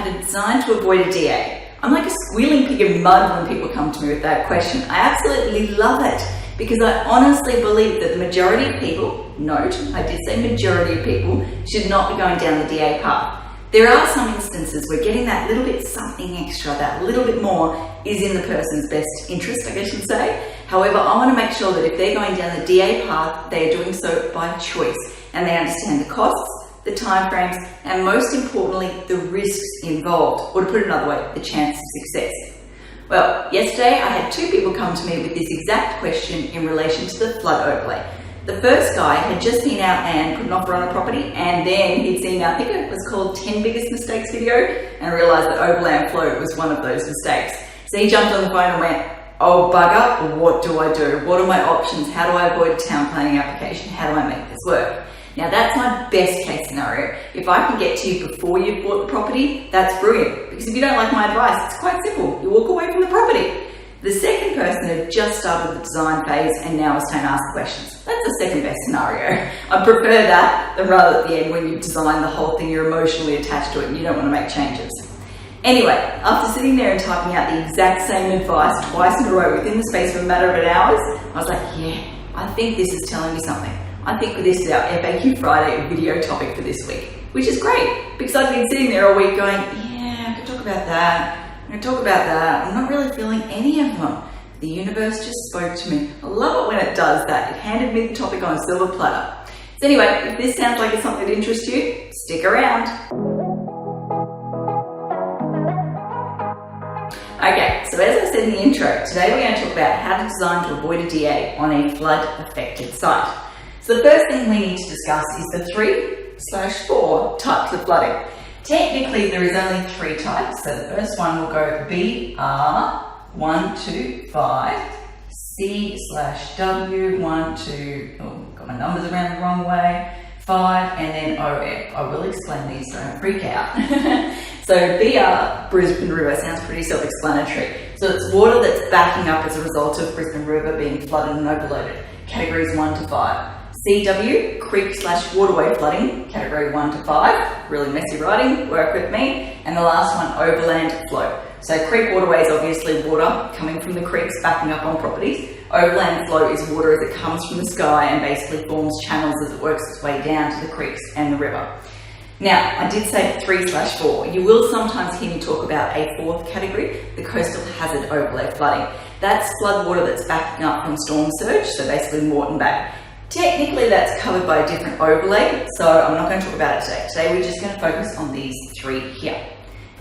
how to design to avoid a DA. I'm like a squealing pig in mud when people come to me with that question. I absolutely love it because I honestly believe that the majority of people, note, I did say majority of people, should not be going down the DA path. There are some instances where getting that little bit something extra, that little bit more, is in the person's best interest, I guess you'd say. However, I want to make sure that if they're going down the DA path, they are doing so by choice and they understand the costs, the timeframes, and most importantly, the risks involved, or to put it another way, the chance of success. Well, yesterday I had two people come to me with this exact question in relation to the flood overlay. The first guy had just been out and put an offer on a property, and then he'd seen our picker, it was called 10 Biggest Mistakes video, and realised that overlay and float was one of those mistakes. So he jumped on the phone and went, oh bugger, what do I do? What are my options? How do I avoid a town planning application? How do I make this work? Now that's my best case scenario. If I can get to you before you've bought the property, that's brilliant. Because if you don't like my advice, it's quite simple. You walk away from the property. The second person had just started the design phase and now is time to ask questions. That's the second best scenario. I prefer that than rather at the end when you've designed the whole thing, you're emotionally attached to it and you don't want to make changes. Anyway, after sitting there and typing out the exact same advice twice in a row within the space of a matter of an hour, I was like, yeah, I think this is telling me something. I think this is our FAQ Friday video topic for this week, which is great because I've been sitting there all week going, yeah, I could talk about that, I'm going to talk about that. I'm not really feeling any of them. The universe just spoke to me. I love it when it does that. It handed me the topic on a silver platter. So anyway, if this sounds like it's something that interests you, stick around. Okay, so as I said in the intro, today we're going to talk about how to design to avoid a DA on a flood-affected site. So the first thing we need to discuss is the 3/4 types of flooding. Technically, there is only 3 types. So the first one will go BR125, C/W12, oh, got my numbers around the wrong way, 5, and then OF. I will explain these, so don't freak out. So BR, Brisbane River, sounds pretty self-explanatory. So it's water that's backing up as a result of Brisbane River being flooded and overloaded. Categories 1 to 5. CW, creek/waterway flooding, category 1 to 5, really messy writing, work with me. And the last one, overland flow. So creek waterway is obviously water coming from the creeks backing up on properties. Overland flow is water as it comes from the sky and basically forms channels as it works its way down to the creeks and the river. Now, I did say 3/4. You will sometimes hear me talk about a 4th category, the coastal hazard overlay flooding. That's flood water that's backing up from storm surge, so basically Moreton Bay. Technically, that's covered by a different overlay, so I'm not going to talk about it today. Today, we're just going to focus on these 3 here.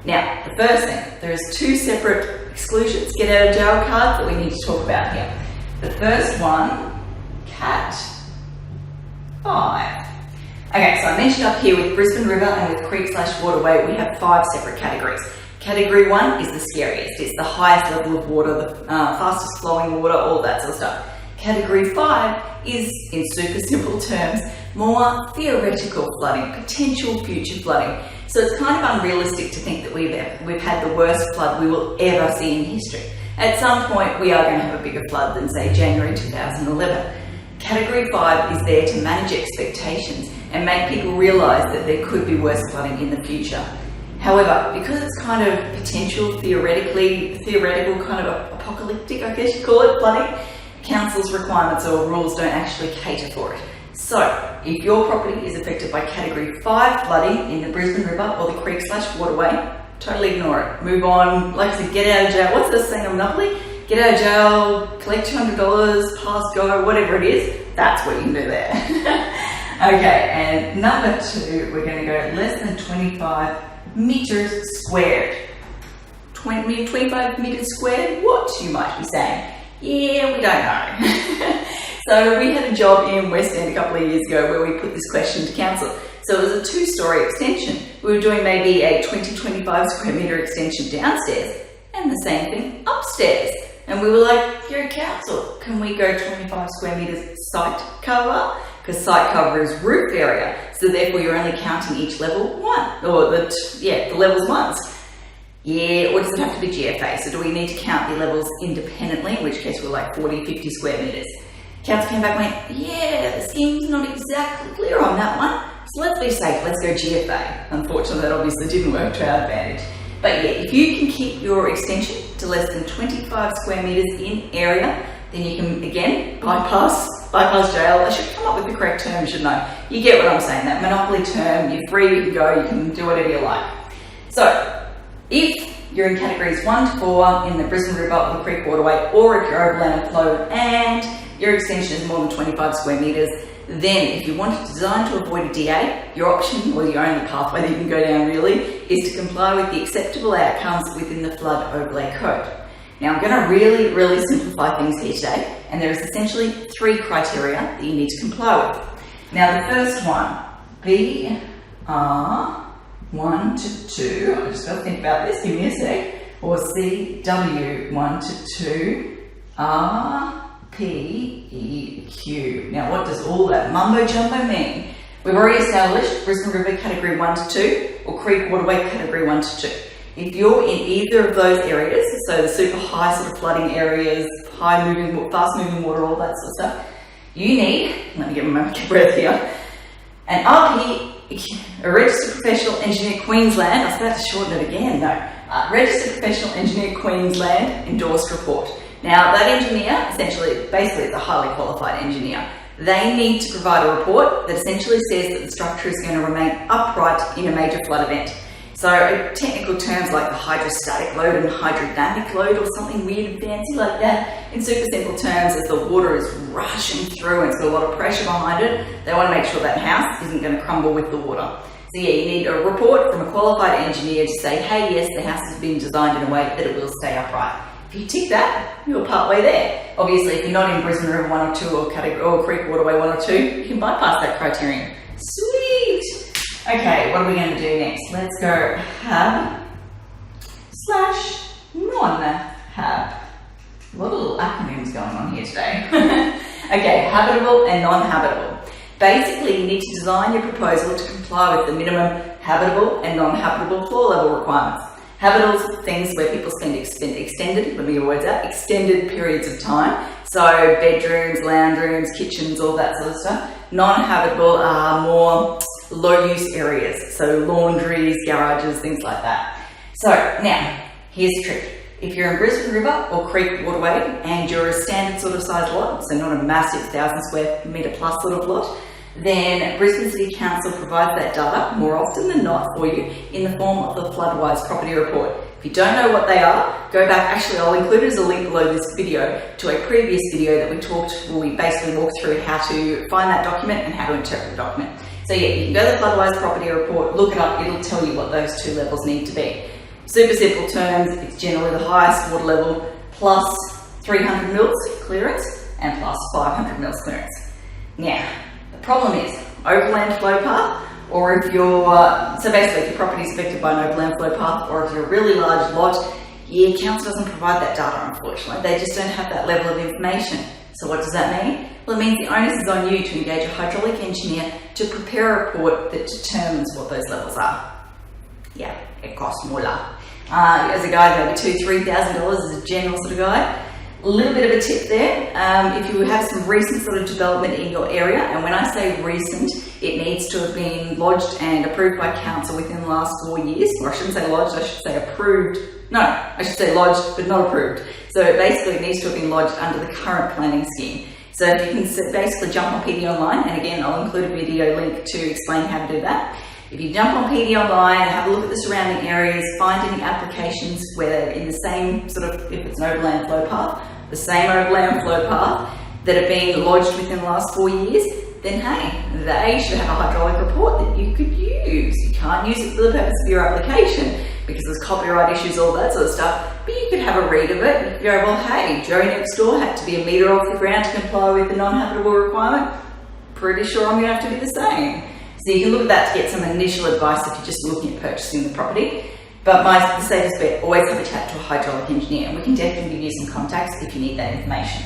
Now, the first thing, there is 2 separate exclusions, get out of jail cards that we need to talk about here. The first one, Cat 5. Okay, so I mentioned up here with Brisbane River and with creek/waterway, we have 5 separate categories. Category 1 is the scariest. It's the highest level of water, the fastest flowing water, all that sort of stuff. Category 5 is, in super simple terms, more theoretical flooding, potential future flooding. So it's kind of unrealistic to think that we've had the worst flood we will ever see in history. At some point, we are going to have a bigger flood than, say, January 2011. Category 5 is there to manage expectations and make people realise that there could be worse flooding in the future. However, because it's kind of potential, theoretical, kind of apocalyptic, I guess you'd call it, flooding, council's requirements or rules don't actually cater for it. So, if your property is affected by Category 5 flooding in the Brisbane River or the creek/waterway, totally ignore it. Move on, like I said, get out of jail. What's this thing on Monopoly? Get out of jail, collect $200, pass go, whatever it is, that's what you can do there. Okay, and number 2, we're going to go less than 25 metres squared. 25 metres squared? What, you might be saying? Yeah, we don't know. So we had a job in West End a couple of years ago where we put this question to council. So it was a 2-storey extension. We were doing maybe a 20-25 square metre extension downstairs and the same thing upstairs. And we were like, you're a council, can we go 25 square metres site cover? Because site cover is roof area, so therefore you're only counting each level 1, or the levels once. Yeah, or does it have to be GFA? So do we need to count the levels independently, in which case we're like 40-50 square metres? Council came back and went, yeah, the scheme's not exactly clear on that one, So let's be safe, let's go GFA. Unfortunately, that obviously didn't work to our advantage. But yeah, if you can keep your extension to less than 25 square meters in area, then you can, again, bypass jail. I should come up with the correct term, shouldn't I? You get what I'm saying, that monopoly term, you're free, you can go, you can do whatever you like. So, if you're in categories 1 to 4 in the Brisbane River or the Creek Waterway, or if you're overland flow and your extension is more than 25 square metres, then if you want to design to avoid a DA, your option, or your only pathway that you can go down really, is to comply with the acceptable outcomes within the Flood Overlay Code. Now I'm going to really simplify things here today, and there's essentially 3 criteria that you need to comply with. Now the first one, BR 1 to 2, I've just got to think about this, give me a sec, or CW 1 to 2, RPEQ. Now what does all that mumbo jumbo mean? We've already established Brisbane River Category 1 to 2, or Creek Waterway Category 1 to 2. If you're in either of those areas, so the super high sort of flooding areas, fast moving water, all that sort of stuff, you need, let me get my breath here, an RPEQ, a Registered Professional Engineer Queensland, I was about to shorten it again, no, Registered Professional Engineer Queensland endorsed report. Now that engineer, essentially, basically it's a highly qualified engineer. They need to provide a report that essentially says that the structure is going to remain upright in a major flood event. So technical terms like the hydrostatic load and hydrodynamic load, or something weird and fancy like that. In super simple terms, as the water is rushing through and it's got a lot of pressure behind it, they want to make sure that house isn't going to crumble with the water. So yeah, you need a report from a qualified engineer to say, hey, yes, the house has been designed in a way that it will stay upright. If you tick that, you're partway there. Obviously, if you're not in Brisbane River 1 or 2 or Creek Waterway 1 or 2, you can bypass that criterion. Sweet! Okay, what are we going to do next? Let's go HAB / non-HAB. A lot of little acronyms going on here today. Okay, habitable and non-habitable. Basically, you need to design your proposal to comply with the minimum habitable and non-habitable floor level requirements. Habitable things where people spend extended, let me get your words out, extended periods of time. So bedrooms, lounge rooms, kitchens, all that sort of stuff. Non-habitable are more low-use areas, so laundries, garages, things like that. So now, here's the trick. If you're in Brisbane River or Creek Waterway and you're a standard sort of size lot, so not a massive 1,000 square metre plus sort of lot, then Brisbane City Council provides that data more often than not for you in the form of the Floodwise Property Report. If you don't know what they are, go back, actually I'll include it as a link below this video to a previous video that where we basically walked through how to find that document and how to interpret the document. So yeah, you can go to the Floodwise Property Report, look it up, it'll tell you what those 2 levels need to be. Super simple terms, it's generally the highest water level plus 300 mils clearance and plus 500 mils clearance. Now, the problem is overland flow path, or if you're, so basically if your property is affected by an overland flow path, or if you're a really large lot, yeah, council doesn't provide that data, unfortunately. They just don't have that level of information. So what does that mean? Well, it means the onus is on you to engage a hydraulic engineer to prepare a report that determines what those levels are. Yeah, it costs more. As a guide, maybe $2,000-3,000 as a general sort of guide. A little bit of a tip there, if you have some recent sort of development in your area, and when I say recent, it needs to have been lodged and approved by council within the last 4 years, or I shouldn't say lodged, I should say approved. No, I should say lodged, but not approved. So basically it needs to have been lodged under the current planning scheme. So if you can basically jump on PD Online, and again, I'll include a video link to explain how to do that. If you jump on PD Online, have a look at the surrounding areas, find any applications where they're in the same sort of, if it's an overland flow path, the same overland flow path that have been lodged within the last 4 years, then hey, they should have a hydraulic report that you could use. You can't use it for the purpose of your application because there's copyright issues, all that sort of stuff, but you could have a read of it. You could go, well, hey, Joe next door had to be a metre off the ground to comply with the non-habitable requirement. Pretty sure I'm going to have to do the same. So you can look at that to get some initial advice if you're just looking at purchasing the property. But the safest bet, always have a chat to a hydraulic engineer, and we can definitely give you some contacts if you need that information.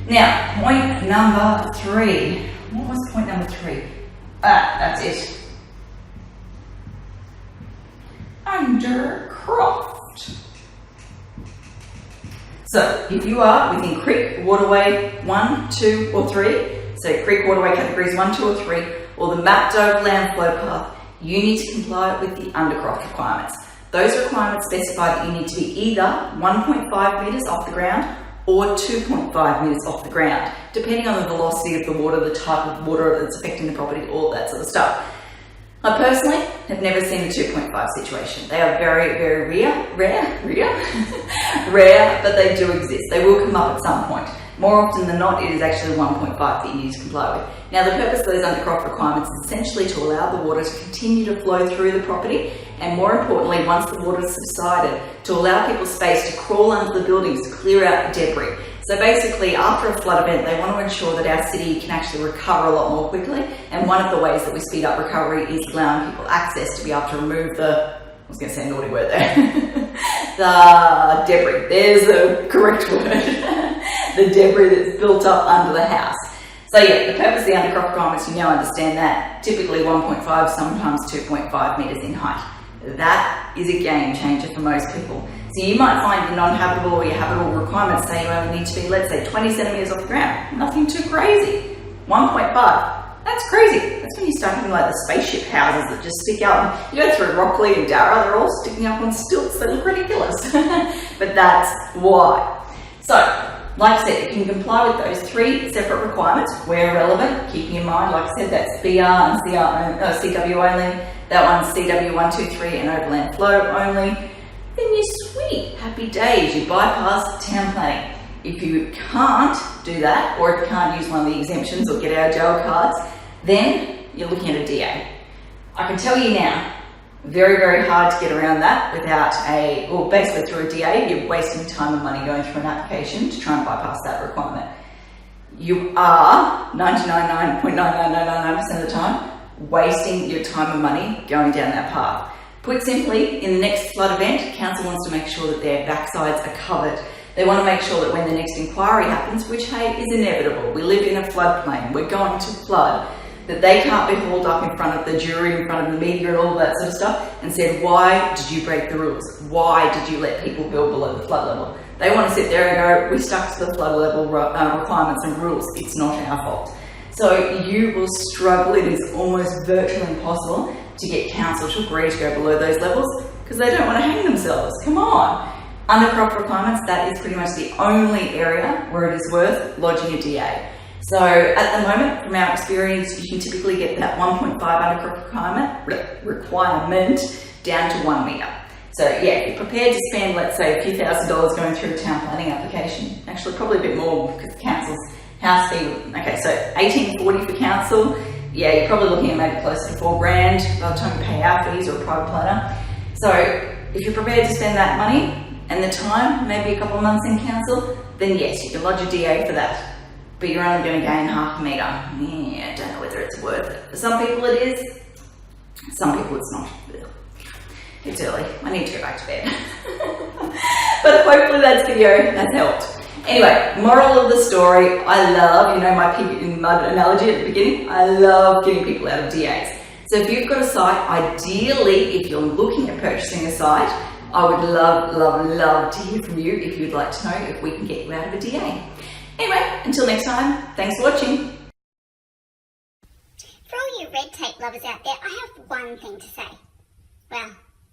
Now, point number 3. What was point number 3? That's it. Undercroft. So, if you are within Creek Waterway 1, 2 or 3, so Creek Waterway categories 1, 2 or 3, or the mapped overland flow path, you need to comply with the undercroft requirements. Those requirements specify that you need to be either 1.5 metres off the ground or 2.5 metres off the ground, depending on the velocity of the water, the type of water that's affecting the property, all that sort of stuff. I personally have never seen a 2.5 situation. They are very, very rare, but they do exist. They will come up at some point. More often than not, it is actually 1.5 that you need to comply with. Now, the purpose of those undercroft requirements is essentially to allow the water to continue to flow through the property, and more importantly, once the water has subsided, to allow people space to crawl under the buildings to clear out the debris. So basically, after a flood event, they want to ensure that our city can actually recover a lot more quickly, and one of the ways that we speed up recovery is allowing people access to be able to remove the, I was going to say a naughty word there, the debris. There's the correct word. The debris that's built up under the house. So yeah, the purpose of the undercroft requirements, you now understand that, typically 1.5, sometimes 2.5 metres in height. That is a game changer for most people. So you might find your non-habitable or your habitable requirements say you only need to be, let's say, 20 centimetres off the ground. Nothing too crazy. 1.5. That's crazy. That's when you start having like the spaceship houses that just stick out. You go through Rockley and Darra, they're all sticking up on stilts. They look ridiculous. But that's why. So, like I said, you can comply with those 3 separate requirements where relevant, keeping in mind, like I said, that's BR and CW only. That one's CW123 and overland flow only. Then you're sweet, happy days, you bypass town planning. If you can't do that, or if you can't use one of the exemptions or get out of jail cards, then you're looking at a DA. I can tell you now, very, very hard to get around that without basically through a DA, you're wasting time and money going through an application to try and bypass that requirement. You are 99.99999% of the time wasting your time and money going down that path. Put simply, in the next flood event, council wants to make sure that their backsides are covered. They want to make sure that when the next inquiry happens, which, hey, is inevitable, we live in a floodplain, we're going to flood, that they can't be hauled up in front of the jury, in front of the media and all that sort of stuff and said, why did you break the rules? Why did you let people build below the flood level? They want to sit there and go, we stuck to the flood level requirements and rules. It's not our fault. So you will struggle. It is almost virtually impossible to get council to agree to go below those levels because they don't want to hang themselves. Come on. Undercroft requirements, that is pretty much the only area where it is worth lodging a DA. So at the moment, from our experience, you can typically get that 1.5 undercroft requirement down to 1 metre. So yeah, if you're prepared to spend, let's say, a few $1,000s going through a town planning application, actually probably a bit more because council's house fee, okay, so $1,840 for council, yeah, you're probably looking at maybe close to $4,000 by the time you pay our fees or a private planner. So if you're prepared to spend that money and the time, maybe a couple of months in council, then yes, you can lodge a DA for that. But you're only going to gain half a metre. Yeah, I don't know whether it's worth it. For some people it is, some people it's not. It's early, I need to go back to bed. But hopefully that video has helped. Anyway, moral of the story, I love, you know my pig in mud analogy at the beginning, I love getting people out of DAs. So if you've got a site, ideally, if you're looking at purchasing a site, I would love to hear from you if you'd like to know if we can get you out of a DA. Anyway, until next time, thanks for watching. For all you red tape lovers out there, I have one thing to say. Well,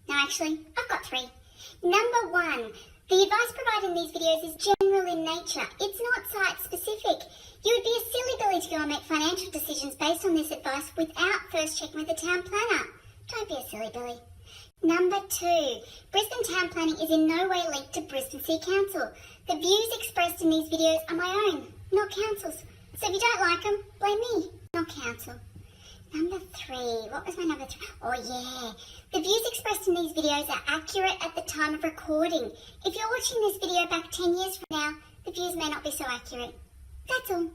no, actually, I've got 3. Number 1, the advice provided in these videos is general in nature. It's not site specific. You would be a silly Billy to go and make financial decisions based on this advice without first checking with the town planner. Don't be a silly Billy. Number 2, Brisbane town planning is in no way linked to Brisbane City Council. The views expressed in these videos are my own, not council's. So if you don't like them, blame me, not council. Number 3, what was my number 3? Oh yeah, the views expressed in these videos are accurate at the time of recording. If you're watching this video back 10 years from now, the views may not be so accurate. That's all.